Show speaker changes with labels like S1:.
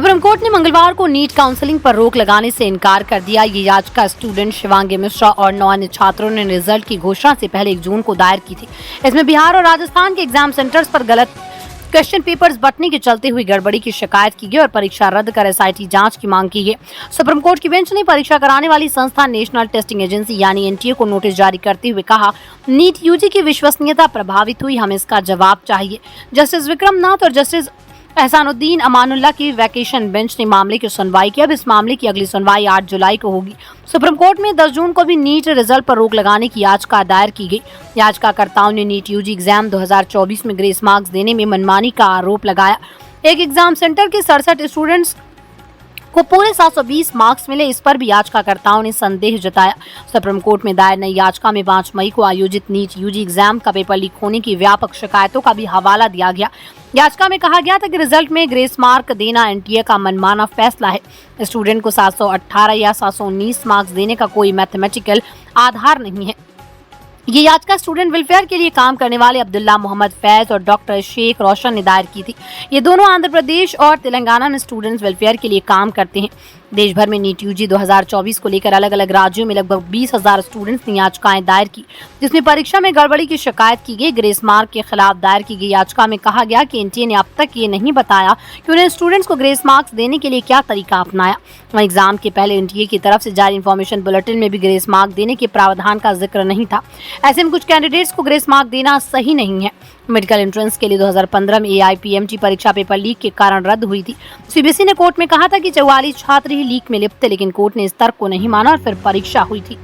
S1: Supreme court ने मंगलवार को नीट काउंसलिंग पर रोक लगाने से इनकार कर दिया। ये याचिका स्टूडेंट शिवांगी मिश्रा और 9 अन्य छात्रों ने रिजल्ट की घोषणा से पहले 1 जून को दायर की थी। इसमें बिहार और राजस्थान के एग्जाम सेंटर्स पर गलत क्वेश्चन पेपर्स बंटने के चलते हुई गड़बड़ी की शिकायत की गई और परीक्षा रद्द कर SIT जांच की मांग की गई। सुप्रीम कोर्ट की बेंच ने परीक्षा कराने वाली संस्था नेशनल टेस्टिंग एजेंसी यानी NTA को नोटिस जारी करते हुए कहा, नीट UG की विश्वसनीयता प्रभावित हुई, हमें इसका जवाब चाहिए। जस्टिस विक्रम नाथ और जस्टिस एहसानुद्दीन अमानुल्लाह की वैकेशन बेंच ने मामले की सुनवाई की। अब इस मामले की अगली सुनवाई 8 जुलाई को होगी। सुप्रीम कोर्ट में 10 जून को भी नीट रिजल्ट पर रोक लगाने की याचिका दायर की गई। याचिकाकर्ताओं ने नीट UG एग्जाम 2024 में ग्रेस मार्क्स देने में मनमानी का आरोप लगाया। एक एग्जाम सेंटर के 67 स्टूडेंट्स को पूरे 720 मार्क्स मिले, इस पर भी याचिकाकर्ताओं ने संदेह जताया। सुप्रीम कोर्ट में दायर नई याचिका में 5 मई को आयोजित नीट UG एग्जाम का पेपर लीक होने की व्यापक शिकायतों का भी हवाला दिया गया। याचिका में कहा गया था कि रिजल्ट में ग्रेस मार्क देना NTA का मनमाना फैसला है। स्टूडेंट को 718 या 719 मार्क्स देने का कोई मैथमेटिकल आधार नहीं है। ये याचिका स्टूडेंट वेलफेयर के लिए काम करने वाले अब्दुल्ला मोहम्मद फैज और डॉक्टर शेख रोशन ने दायर की थी। ये दोनों आंध्र प्रदेश और तेलंगाना में स्टूडेंट्स वेलफेयर के लिए काम करते हैं। देश भर में नीट UG 2024 को लेकर अलग अलग राज्यों में लगभग 20,000 स्टूडेंट्स ने याचिकाएं दायर की, जिसमें परीक्षा में गड़बड़ी की शिकायत की गई। ग्रेस मार्क के खिलाफ दायर की गई याचिका में कहा गया कि NTA ने अब तक ये नहीं बताया कि उन्हें स्टूडेंट्स को ग्रेस मार्क्स देने के लिए क्या तरीका अपनाया। वहीं एग्जाम के पहले NTA की तरफ से जारी इन्फॉर्मेशन बुलेटिन में भी ग्रेस मार्क देने के प्रावधान का जिक्र नहीं था। ऐसे में कुछ कैंडिडेट्स को ग्रेस मार्क देना सही नहीं है। मेडिकल एंट्रेंस के लिए 2015 में AIPMT परीक्षा पेपर लीक के कारण रद्द हुई थी। CBSE ने कोर्ट में कहा था कि 44 छात्र ही लीक में लिप्त थे, लेकिन कोर्ट ने इस तर्क को नहीं माना और फिर परीक्षा हुई थी।